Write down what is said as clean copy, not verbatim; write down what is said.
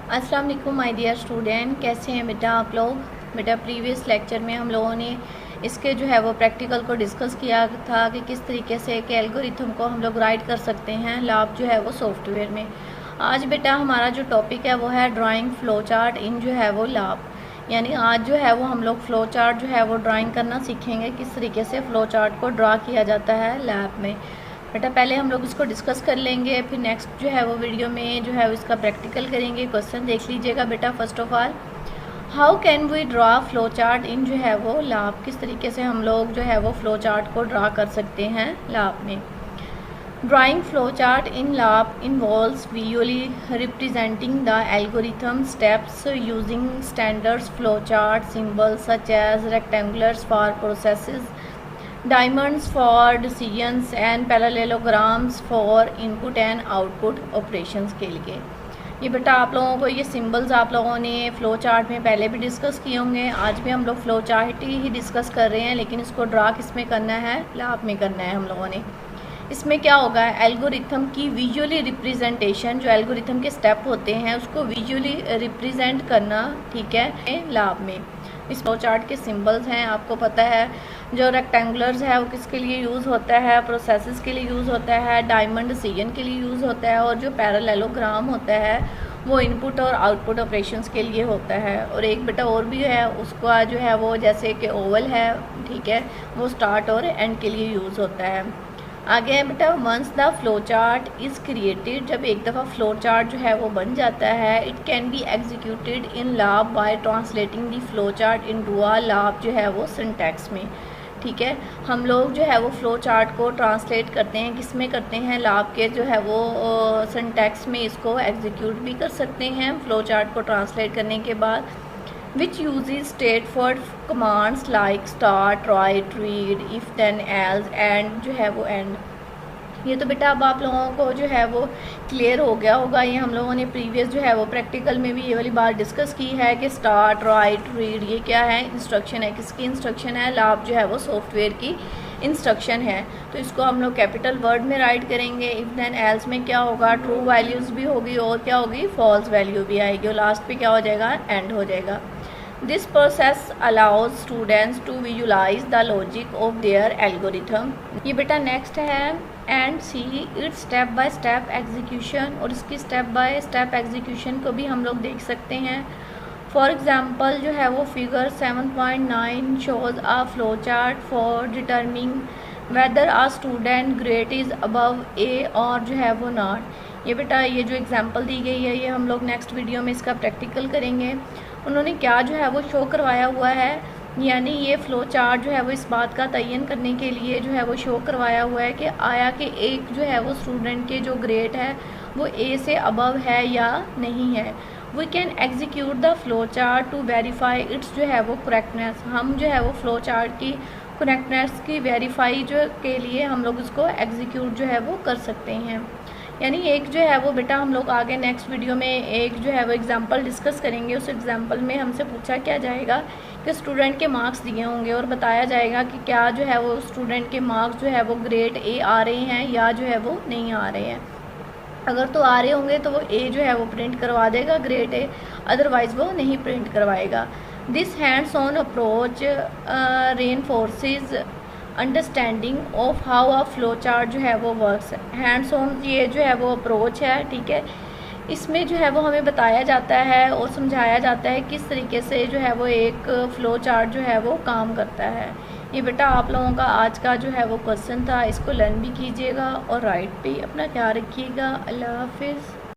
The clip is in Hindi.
अस्सलाम वालेकुम माय डियर स्टूडेंट, कैसे हैं बेटा आप लोग। बेटा प्रीवियस लेक्चर में हम लोगों ने इसके जो है वो प्रैक्टिकल को डिस्कस किया था कि किस तरीके से एक एल्गोरिथम को हम लोग राइट कर सकते हैं लाभ जो है वो सॉफ्टवेयर में। आज बेटा हमारा जो टॉपिक है वो है ड्राइंग फ्लो चार्ट इन जो है वो लाभ, यानी आज जो है वो हम लोग फ्लो चार्ट जो है वो ड्राइंग करना सीखेंगे, किस तरीके से फ्लो चार्ट को ड्रा किया जाता है लैब में। बेटा पहले हम लोग इसको डिस्कस कर लेंगे, फिर नेक्स्ट जो है वो वीडियो में जो है इसका प्रैक्टिकल करेंगे। क्वेश्चन देख लीजिएगा बेटा। First of all, how can we draw flow chart in जो है वो लाभ, किस तरीके से हम लोग जो है वो फ्लो चार्ट को ड्रा कर सकते हैं लाभ में। ड्राइंग फ्लो चार्ट इन लाभ involves visually representing the algorithm steps using standard flowchart symbols such as rectangles for processes, diamonds for decisions and parallelograms for input and output operations के लिए। ये बेटा आप लोगों को ये सिंबल्स आप लोगों ने फ्लो चार्ट में पहले भी डिस्कस किए होंगे। आज भी हम लोग फ्लो चार्ट ही डिस्कस कर रहे हैं, लेकिन इसको ड्रा किस में करना है, लाभ में करना है हम लोगों ने। इसमें क्या होगा, एल्गोरिथम की विजुअली रिप्रेजेंटेशन, जो एल्गोरिथम के स्टेप होते हैं उसको विजुअली रिप्रेजेंट करना, ठीक है, लाभ में। इस फ्लो चार्ट के सिंबल्स हैं, आपको पता है। जो रेक्टेंगुलर्स है वो किसके लिए यूज़ होता है, प्रोसेसेस के लिए यूज़ होता है, डायमंड डिसीजन के लिए यूज़ होता है, और जो पैरेललोग्राम होता है वो इनपुट और आउटपुट ऑपरेशंस के लिए होता है। और एक बेटा और भी है, उसका जो है वो जैसे कि ओवल है, ठीक है, वो स्टार्ट और एंड के लिए यूज़ होता है। आगे है बेटा, once the flow chart is created, जब एक दफ़ा फ्लो चार्ट जो है वो बन जाता है, it can be executed in lab by translating the flow chart into a lab जो है वो सिंटैक्स में, ठीक है। हम लोग जो है वो फ्लो चार्ट को ट्रांसलेट करते हैं, किस में करते हैं, लाभ के जो है वो सिंटैक्स में इसको एग्जीक्यूट भी कर सकते हैं फ्लो चार्ट को ट्रांसलेट करने के बाद। which uses straightforward commands like start, write, read, if, then, else and जो है वो end। ये तो बेटा अब आप लोगों को जो है वो क्लियर हो गया होगा। ये हम लोगों ने प्रीवियस जो है वो प्रैक्टिकल में भी ये वाली बात डिस्कस की है कि स्टार्ट, राइट, रीड ये क्या है, इंस्ट्रक्शन है। किसकी इंस्ट्रक्शन है, लाभ जो है वो सॉफ्टवेयर की इंस्ट्रक्शन है। तो इसको हम लोग कैपिटल वर्ड में राइट करेंगे। इफ देन एल्स में क्या होगा, ट्रू वैल्यूज़ भी होगी और क्या होगी, फॉल्स वैल्यू भी आएगी, और लास्ट पे क्या हो जाएगा, एंड हो जाएगा। This process allows students to visualize the logic of their algorithm। ये बेटा नेक्स्ट है and see it's step by step execution, और इसकी स्टेप बाय स्टेप एग्जीक्यूशन को भी हम लोग देख सकते हैं। फॉर एग्जांपल जो है वो figure 7.9 shows a flow chart for determining whether a student grade is above A और जो है वो नॉट। ये बेटा ये जो एग्जांपल दी गई है ये हम लोग नेक्स्ट वीडियो में इसका प्रैक्टिकल करेंगे। उन्होंने क्या जो है वो शो करवाया हुआ है, यानी ये फ्लो चार्ट जो है वो इस बात का तयन करने के लिए जो है वो शो करवाया हुआ है कि आया कि एक जो है वो स्टूडेंट के जो ग्रेड है वो ए से अबव है या नहीं है। We can execute the flow chart to verify its जो है वो करेक्टनेस। हम जो है वो फ्लो चार्ट की करेक्टनेस की वेरीफाई जो के लिए हम लोग उसको एग्जीक्यूट जो है वो कर सकते हैं। यानी एक जो है वो बेटा हम लोग आगे नेक्स्ट वीडियो में एक जो है वो एग्जांपल डिस्कस करेंगे। उस एग्जांपल में हमसे पूछा क्या जाएगा कि स्टूडेंट के मार्क्स दिए होंगे और बताया जाएगा कि क्या जो है वो स्टूडेंट के मार्क्स जो है वो ग्रेड ए आ रहे हैं या जो है वो नहीं आ रहे हैं। अगर तो आ रहे होंगे तो वो ए जो है वो प्रिंट करवा देगा, ग्रेड ए, अदरवाइज़ वो नहीं प्रिंट करवाएगा। This hands on approach reinforces understanding of how a flow chart जो है वो वर्क्स। हैंड्स ऑन ये जो है वो अप्रोच है, ठीक है। इसमें जो है वो हमें बताया जाता है और समझाया जाता है किस तरीके से जो है वो एक फ़्लो चार्ट जो है वो काम करता है। ये बेटा आप लोगों का आज का जो है वो क्वेश्चन था, इसको लर्न भी कीजिएगा और राइट भी। अपना ख्याल रखिएगा। अल्लाह हाफिज़।